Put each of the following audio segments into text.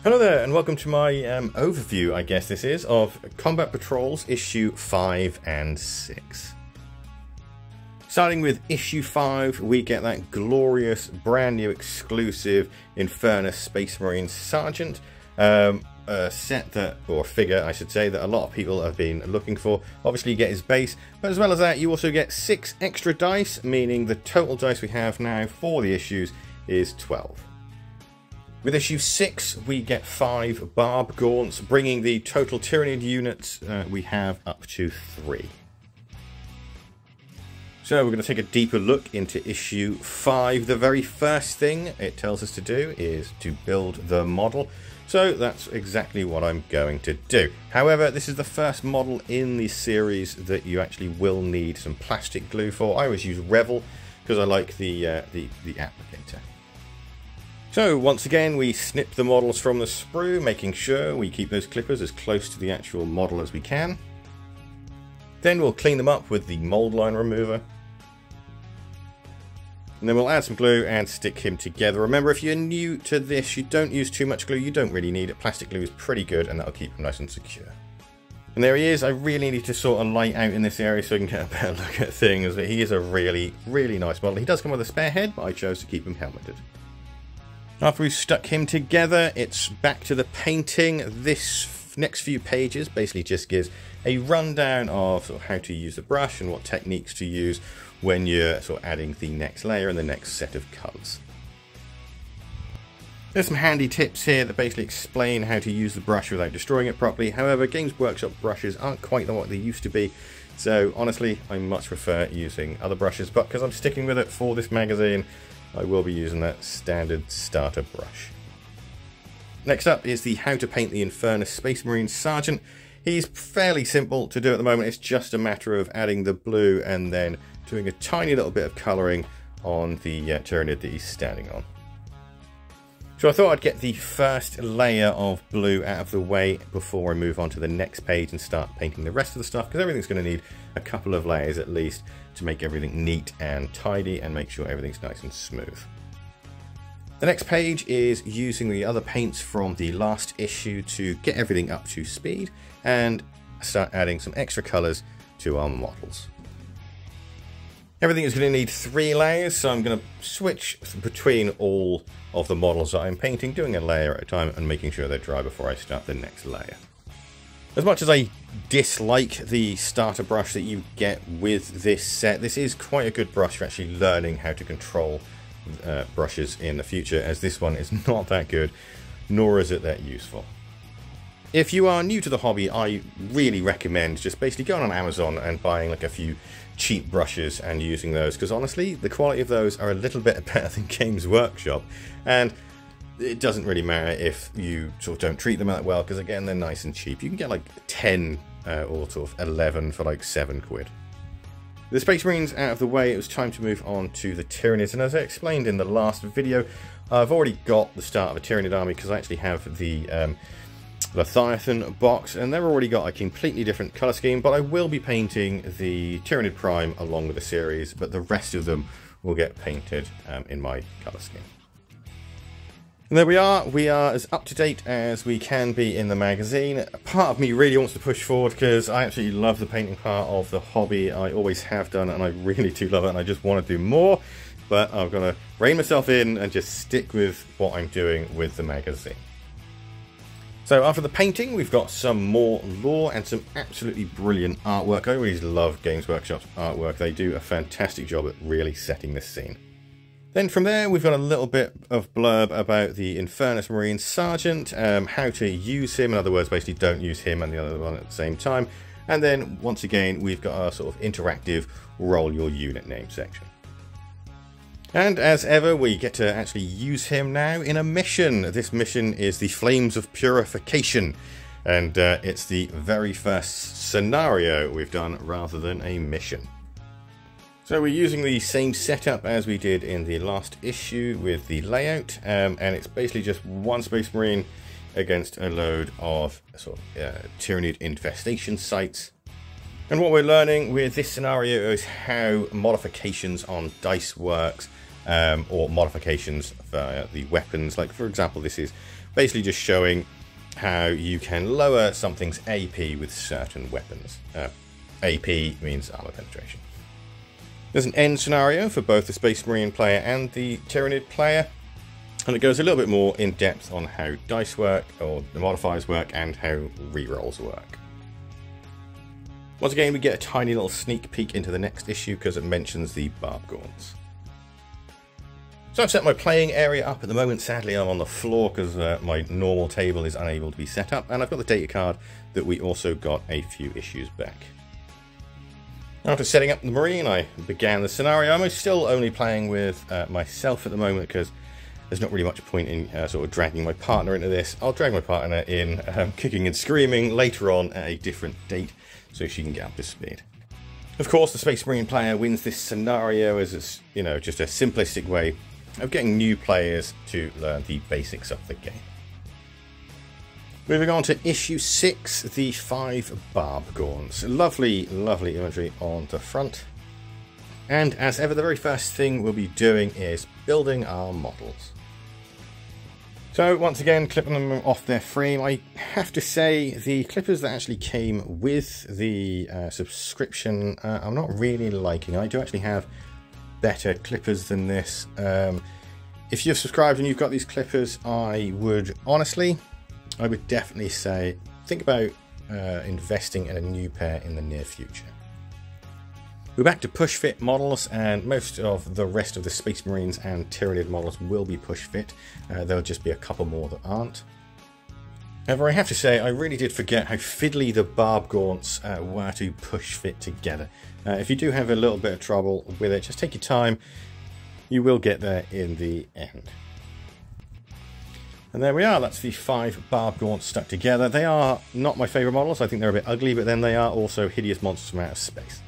Hello there, and welcome to my overview, I guess this is, of Combat Patrols issue 5 and 6. Starting with issue 5, we get that glorious, brand new, exclusive Infernus Space Marine Sergeant. A set that, or figure I should say, that a lot of people have been looking for. Obviously you get his base, but as well as that you also get 6 extra dice, meaning the total dice we have now for the issues is 12. With issue 6, we get 5 Barb Gaunts, bringing the total Tyranid units we have up to 3. So we're going to take a deeper look into issue 5. The very first thing it tells us to do is to build the model. So that's exactly what I'm going to do. However, this is the first model in the series that you actually will need some plastic glue for. I always use Revell because I like the applicator. So once again we snip the models from the sprue, making sure we keep those clippers as close to the actual model as we can. Then we'll clean them up with the mold line remover. And then we'll add some glue and stick him together. Remember, if you're new to this, you don't use too much glue, you don't really need it. Plastic glue is pretty good and that'll keep him nice and secure. And there he is. I really need to sort of light out in this area so I can get a better look at things, but he is a really, really nice model. He does come with a spare head, but I chose to keep him helmeted. After we've stuck him together, it's back to the painting. This next few pages basically just gives a rundown of sort of how to use the brush and what techniques to use when you're sort of adding the next layer and the next set of colours. There's some handy tips here that basically explain how to use the brush without destroying it properly. However, Games Workshop brushes aren't quite what they used to be, so honestly I much prefer using other brushes, but because I'm sticking with it for this magazine, I will be using that standard starter brush. Next up is the how to paint the Infernus Space Marine Sergeant. He's fairly simple to do at the moment. It's just a matter of adding the blue and then doing a tiny little bit of colouring on the Tyranid that he's standing on. So I thought I'd get the first layer of blue out of the way before I move on to the next page and start painting the rest of the stuff, because everything's going to need a couple of layers at least to make everything neat and tidy and make sure everything's nice and smooth. The next page is using the other paints from the last issue to get everything up to speed and start adding some extra colours to our models. Everything is going to need 3 layers, so I'm going to switch between all of the models that I'm painting, doing a layer at a time and making sure they're dry before I start the next layer. As much as I dislike the starter brush that you get with this set, this is quite a good brush for actually learning how to control brushes in the future, as this one is not that good, nor is it that useful. If you are new to the hobby, I really recommend just basically going on Amazon and buying like a few cheap brushes and using those, because honestly the quality of those are a little bit better than Games Workshop, and it doesn't really matter if you sort of don't treat them that well, because again they're nice and cheap. You can get like 10 or sort of 11 for like 7 quid. The Space Marines out of the way, it was time to move on to the Tyranids, and as I explained in the last video, I've already got the start of a Tyranid army because I actually have the Leviathan box, and they've already got a completely different colour scheme, but I will be painting the Tyranid Prime along with the series, but the rest of them will get painted in my colour scheme. And there we are as up to date as we can be in the magazine. Part of me really wants to push forward because I absolutely love the painting part of the hobby. I always have done, and I really do love it, and I just want to do more, but I'm going to rein myself in and just stick with what I'm doing with the magazine. So after the painting, we've got some more lore and some absolutely brilliant artwork. I always love Games Workshop's artwork. They do a fantastic job at really setting this scene. Then from there, we've got a little bit of blurb about the Infernus Marine Sergeant, how to use him. In other words, basically don't use him and the other one at the same time. And then once again, we've got our sort of interactive roll your unit name section. And as ever, we get to actually use him now in a mission. This mission is the Flames of Purification, and it's the very first scenario we've done rather than a mission. So we're using the same setup as we did in the last issue with the layout, and it's basically just one Space Marine against a load of sort of Tyranid infestation sites. And what we're learning with this scenario is how modifications on dice works, or modifications for the weapons. Like for example, this is basically just showing how you can lower something's AP with certain weapons. AP means armor penetration. There's an end scenario for both the Space Marine player and the Tyranid player, and it goes a little bit more in depth on how dice work, or the modifiers work, and how rerolls work. Once again, we get a tiny little sneak peek into the next issue because it mentions the Barbgaunts. So I've set my playing area up at the moment. Sadly, I'm on the floor because my normal table is unable to be set up, and I've got the data card that we also got a few issues back. After setting up the Marine, I began the scenario. I'm still only playing with myself at the moment because there's not really much point in sort of dragging my partner into this. I'll drag my partner in kicking and screaming later on at a different date so she can get up to speed. Of course, the Space Marine player wins this scenario as just a simplistic way of getting new players to learn the basics of the game. Moving on to issue 6, the 5 Barbgaunts. Lovely, lovely imagery on the front. And as ever, the very first thing we'll be doing is building our models. So once again, clipping them off their frame. I have to say, the clippers that actually came with the subscription, I'm not really liking. I do actually have better clippers than this. If you've subscribed and you've got these clippers, I would definitely say think about investing in a new pair in the near future. We're back to push fit models, and most of the rest of the Space Marines and Tyranid models will be push fit. There'll just be a couple more that aren't. However, I have to say, I really did forget how fiddly the Barbgaunts were to push fit together. If you do have a little bit of trouble with it, just take your time. You will get there in the end. And there we are, that's the 5 Barbgaunts stuck together. They are not my favourite models. I think they're a bit ugly, but then they are also hideous monsters from outer space.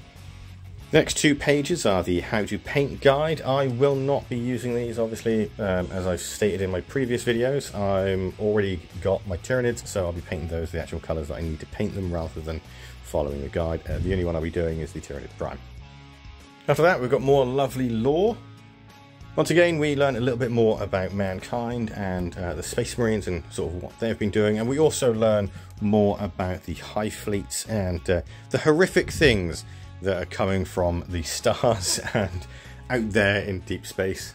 The next 2 pages are the How to Paint guide. I will not be using these, obviously, as I've stated in my previous videos. I've already got my Tyranids, so I'll be painting those the actual colours that I need to paint them rather than following the guide. The only one I'll be doing is the Tyranid Prime. After that, we've got more lovely lore. Once again, we learn a little bit more about mankind and the Space Marines and sort of what they've been doing, and we also learn more about the Hive Fleets and the horrific things that are coming from the stars and out there in deep space.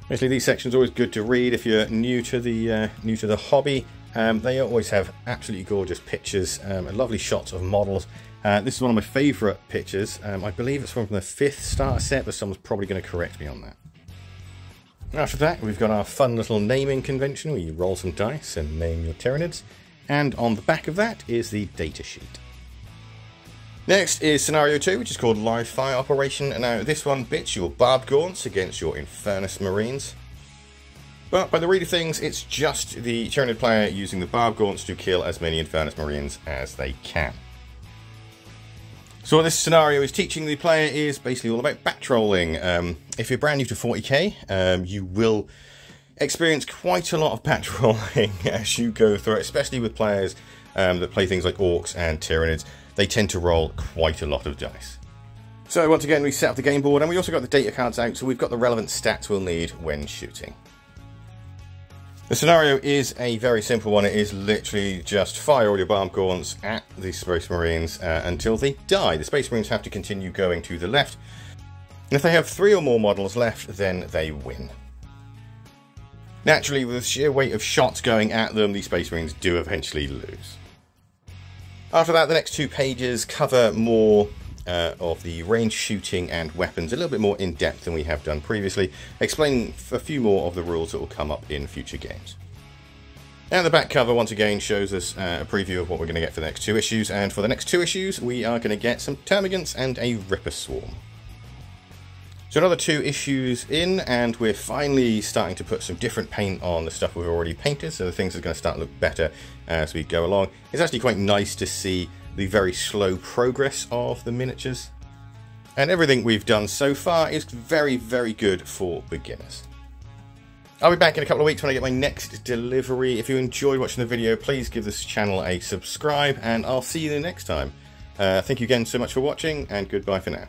Basically, these sections are always good to read if you're new to the hobby. They always have absolutely gorgeous pictures and lovely shots of models. This is one of my favourite pictures. I believe it's from the 5th starter set, but someone's probably going to correct me on that. After that, we've got our fun little naming convention where you roll some dice and name your Tyranids. And on the back of that is the data sheet. Next is Scenario 2, which is called Live Fire Operation. And now this one bits your Barbgaunts against your Infernus Marines. But by the read of things, it's just the Tyranid player using the Barbgaunts to kill as many Infernus Marines as they can. So what this scenario is teaching the player is basically all about batrolling. If you're brand new to 40k, you will experience quite a lot of batrolling as you go through it, especially with players that play things like Orcs and Tyranids. They tend to roll quite a lot of dice. So once again, we set up the game board, and we also got the data cards out, so we've got the relevant stats we'll need when shooting. The scenario is a very simple one. It is literally just fire all your Barbgaunts at the Space Marines until they die. The Space Marines have to continue going to the left. And if they have 3 or more models left, then they win. Naturally, with the sheer weight of shots going at them, the Space Marines do eventually lose. After that, the next 2 pages cover more of the range shooting and weapons, a little bit more in depth than we have done previously, explaining a few more of the rules that will come up in future games. And the back cover once again shows us a preview of what we're going to get for the next 2 issues, and for the next 2 issues we are going to get some Termagants and a Ripper Swarm. So another 2 issues in, and we're finally starting to put some different paint on the stuff we've already painted, so the things are going to start to look better as we go along. It's actually quite nice to see the very slow progress of the miniatures. And everything we've done so far is very, very good for beginners. I'll be back in a couple of weeks when I get my next delivery. If you enjoyed watching the video, please give this channel a subscribe, and I'll see you the next time. Thank you again so much for watching, and goodbye for now.